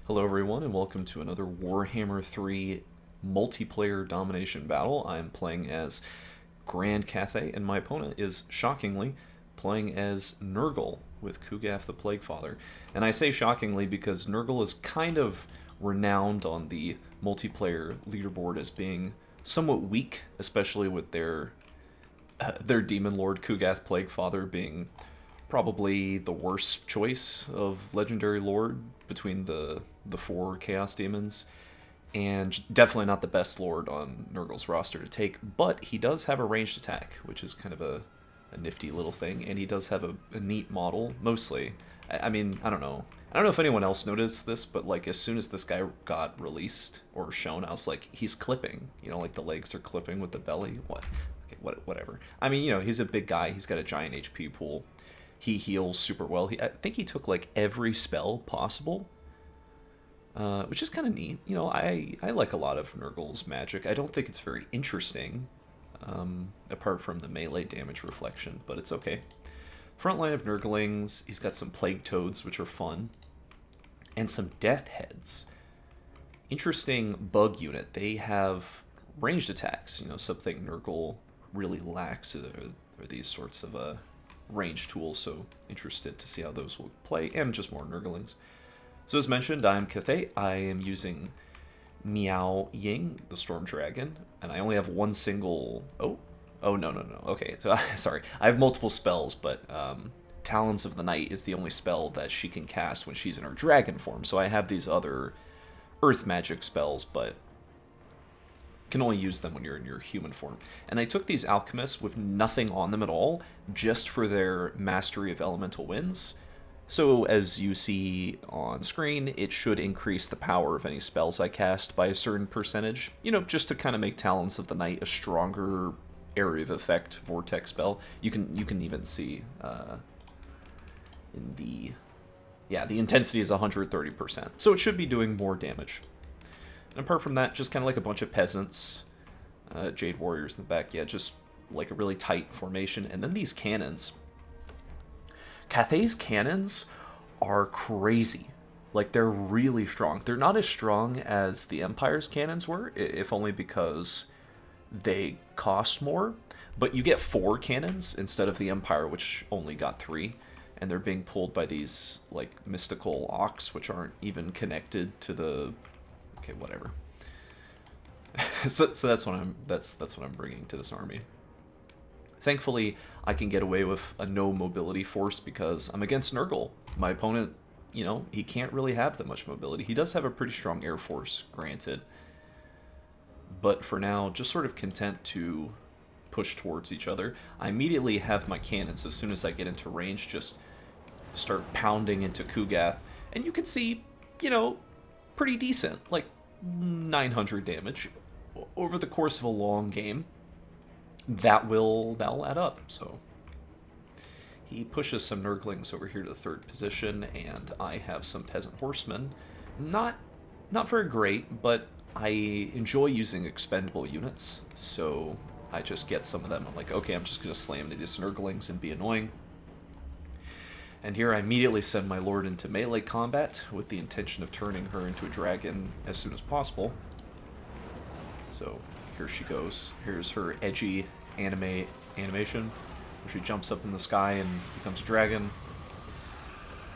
Hello everyone and welcome to another Warhammer 3 multiplayer domination battle. I'm playing as Grand Cathay and my opponent is, shockingly, playing as Nurgle with Kugath the Plaguefather. And I say shockingly because Nurgle is kind of renowned on the multiplayer leaderboard as being somewhat weak, especially with their Demon Lord Kugath Plaguefather being probably the worst choice of Legendary Lord between the four Chaos Demons, and definitely not the best Lord on Nurgle's roster to take, but he does have a ranged attack, which is kind of a nifty little thing, and he does have a neat model, mostly. I mean, I don't know. I don't know if anyone else noticed this, but like as soon as this guy got released or shown, I was like, he's clipping. You know, like the legs are clipping with the belly. What? Okay, whatever. I mean, you know, he's a big guy. He's got a giant HP pool. He heals super well. I think he took like every spell possible, which is kind of neat. You know, I like a lot of Nurgle's magic. I don't think it's very interesting, apart from the melee damage reflection, but it's okay. Front line of Nurglings, he's got some Plague Toads, which are fun, and some Death Heads. Interesting bug unit. They have ranged attacks, you know, something Nurgle really lacks are these sorts of range tools, so interested to see how those will play, and just more Nurglings. So as mentioned, I'm Cathay. I am using Meow Ying, the Storm Dragon, and I only have one single... Oh, no. Okay, so sorry. I have multiple spells, but Talons of the Night is the only spell that she can cast when she's in her dragon form, so I have these other earth magic spells, but can only use them when you're in your human form. And I took these alchemists with nothing on them at all, just for their mastery of elemental winds. So as you see on screen, it should increase the power of any spells I cast by a certain percentage, you know, just to kind of make Talons of the Night a stronger area of effect vortex spell. You can even see in the intensity is 130%, so it should be doing more damage. And apart from that, just kind of like a bunch of peasants, Jade Warriors in the back, yeah, just like a really tight formation. And then these cannons. Cathay's cannons are crazy. Like, they're really strong. They're not as strong as the Empire's cannons were, if only because they cost more. But you get 4 cannons instead of the Empire, which only got 3. And they're being pulled by these, like, mystical Ox, which aren't even connected to the... Okay, whatever. so that's what I'm bringing to this army. Thankfully, I can get away with a no mobility force because I'm against Nurgle. My opponent, you know, he can't really have that much mobility. He does have a pretty strong air force, granted. But for now, just sort of content to push towards each other. I immediately have my cannons as soon as I get into range, just start pounding into Kugath. And you can see, you know, pretty decent, like 900 damage over the course of a long game. That'll add up. So he pushes some Nurglings over here to the 3rd position, and I have some peasant horsemen. Not very great, but I enjoy using expendable units, so I just get some of them. I'm like, okay, I'm just gonna slam into these Nurglings and be annoying. And here I immediately send my lord into melee combat with the intention of turning her into a dragon as soon as possible. So here she goes. Here's her edgy animation, where she jumps up in the sky and becomes a dragon.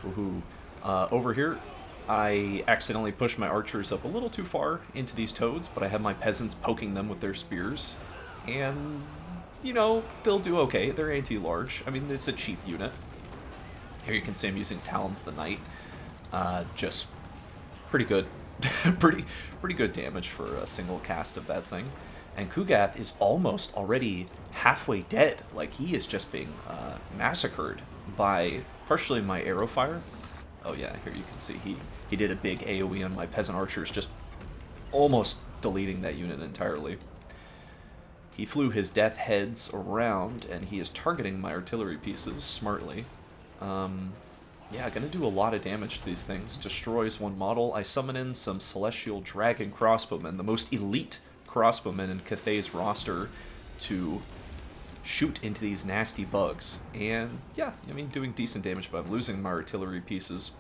Woohoo. Over here, I accidentally pushed my archers up a little too far into these toads, but I have my peasants poking them with their spears. And, you know, they'll do okay. They're anti-large. I mean, it's a cheap unit. Here you can see I'm using Talons of the Night. Just pretty good. pretty good damage for a single cast of that thing. And Kugath is almost already halfway dead. Like, he is just being massacred by partially my arrow fire. Oh yeah, here you can see he did a big AoE on my peasant archers, just almost deleting that unit entirely. He flew his death heads around, and he is targeting my artillery pieces smartly. Yeah, gonna do a lot of damage to these things. Destroys one model. I summon in some Celestial Dragon crossbowmen, the most elite crossbowmen in Cathay's roster, to shoot into these nasty bugs. And yeah, I mean, doing decent damage, but I'm losing my artillery pieces.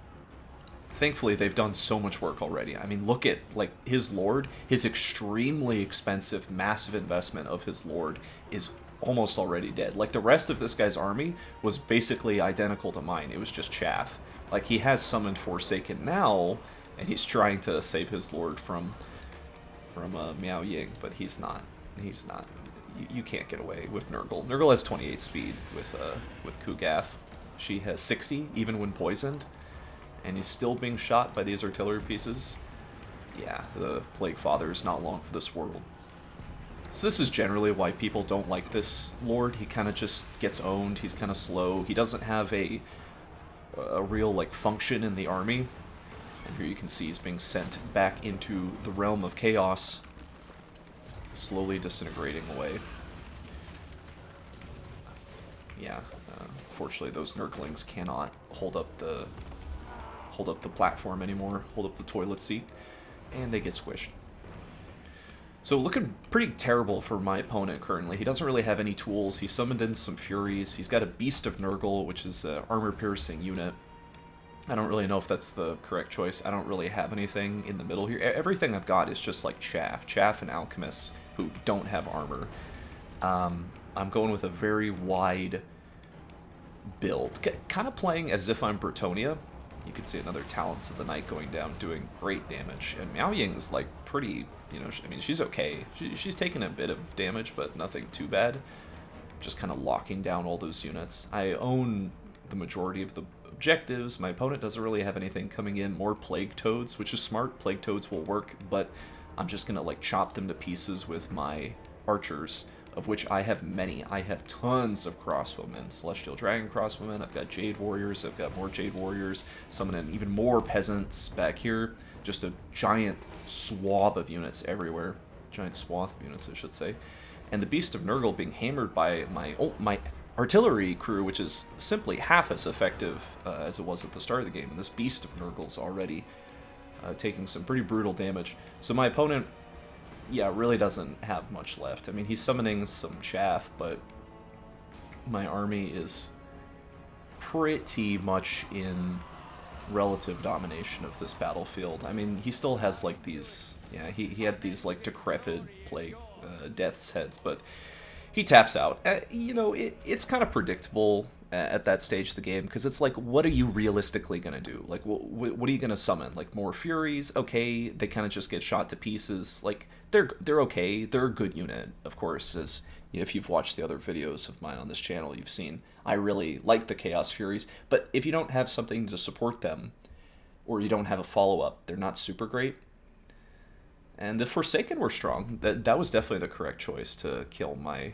Thankfully, they've done so much work already. I mean, look at, like, his Lord, his extremely expensive, massive investment of his Lord is almost already dead. Like, the rest of this guy's army was basically identical to mine. It was just chaff. Like, he has summoned Forsaken now, and he's trying to save his Lord from Miao Ying, but he's not. He's not. You can't get away with Nurgle. Nurgle has 28 speed with Kugaf. She has 60, even when poisoned. And he's still being shot by these artillery pieces. Yeah, the Plague Father is not long for this world. So this is generally why people don't like this Lord. He kind of just gets owned. He's kind of slow. He doesn't have a real, like, function in the army. And here you can see he's being sent back into the realm of chaos, slowly disintegrating away. Yeah, unfortunately those Nurglings cannot hold up the platform anymore, hold up the toilet seat, and they get squished. So looking pretty terrible for my opponent currently. He doesn't really have any tools. He summoned in some Furies. He's got a Beast of Nurgle, which is an armor-piercing unit. I don't really know if that's the correct choice. I don't really have anything in the middle here. Everything I've got is just like chaff and alchemists who don't have armor. I'm going with a very wide build, kind of playing as if I'm Bretonia. You can see another Talents of the Night going down, doing great damage. And Miao Ying's like pretty, you know, I mean, she's okay. She's taken a bit of damage, but nothing too bad. Just kind of locking down all those units. I own the majority of the objectives. My opponent doesn't really have anything coming in. More Plague Toads, which is smart. Plague Toads will work, but I'm just going to like chop them to pieces with my archers, of which I have many. I have tons of crossbowmen, Celestial Dragon crossbowmen, I've got Jade Warriors, I've got more Jade Warriors, summoning even more peasants back here. Just a giant swab of units everywhere. Giant swath of units, I should say. And the Beast of Nurgle being hammered by my artillery crew, which is simply half as effective as it was at the start of the game. And this Beast of Nurgle's already taking some pretty brutal damage. So my opponent, yeah, really doesn't have much left. I mean, he's summoning some chaff, but my army is pretty much in relative domination of this battlefield. I mean, he still has, like, these... Yeah, he had these, like, decrepit plague death's heads, but he taps out. You know, it's kind of predictable at that stage of the game, because it's like, what are you realistically going to do? Like, what are you going to summon? Like, more Furies? Okay, they kind of just get shot to pieces. Like, they're okay. They're a good unit, of course, as you know, if you've watched the other videos of mine on this channel, you've seen I really like the Chaos Furies, but if you don't have something to support them, or you don't have a follow-up, they're not super great. And the Forsaken were strong. That was definitely the correct choice to kill my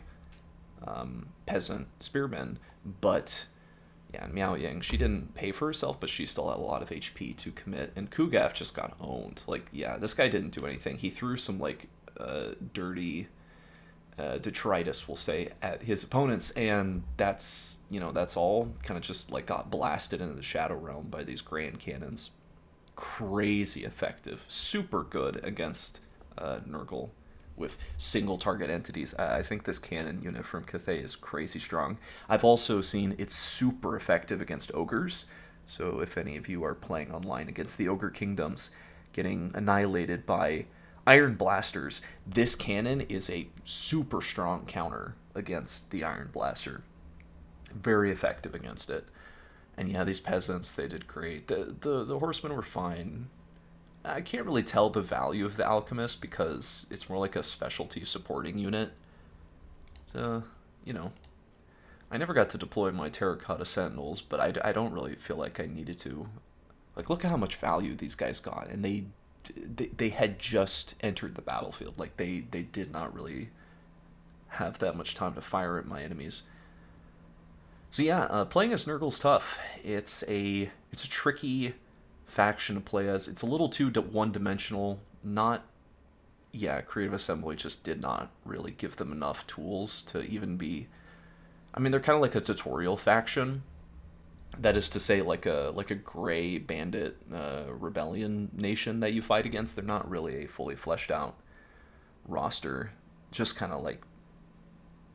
peasant spearmen. But yeah, Miao Ying, she didn't pay for herself, but she still had a lot of HP to commit. And Kugaf just got owned. Like, yeah, this guy didn't do anything. He threw some, like, dirty detritus, we'll say, at his opponents, and that's, you know, that's all. Kind of just, like, got blasted into the Shadow Realm by these Grand Cannons. Crazy effective. Super good against Nurgle with single target entities. I think this cannon unit from Cathay is crazy strong. I've also seen it's super effective against ogres. So if any of you are playing online against the Ogre Kingdoms, getting annihilated by Iron Blasters, this cannon is a super strong counter against the Iron Blaster. Very effective against it. And yeah, these peasants, they did great. The horsemen were fine. I can't really tell the value of the alchemist because it's more like a specialty supporting unit. So, you know, I never got to deploy my Terracotta Sentinels, but I don't really feel like I needed to. Like, look at how much value these guys got, and they had just entered the battlefield. Like, they did not really have that much time to fire at my enemies. So yeah, playing as Nurgle's tough. It's a tricky faction to play as. It's a little too one-dimensional. Yeah, Creative Assembly just did not really give them enough tools to even be... I mean, they're kind of like a tutorial faction. That is to say, like a gray bandit rebellion nation that you fight against. They're not really a fully fleshed out roster. Just kind of like...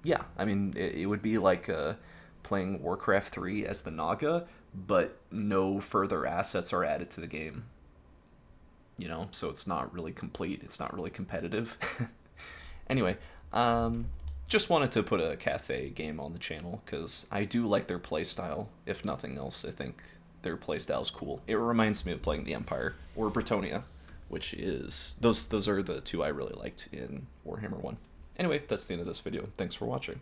Yeah, I mean, it would be like... playing Warcraft 3 as the Naga, but no further assets are added to the game. You know, so it's not really complete. It's not really competitive. Anyway, just wanted to put a Cathay game on the channel because I do like their playstyle. If nothing else, I think their playstyle is cool. It reminds me of playing the Empire or Bretonnia, which is those are the two I really liked in Warhammer 1. Anyway, that's the end of this video. Thanks for watching.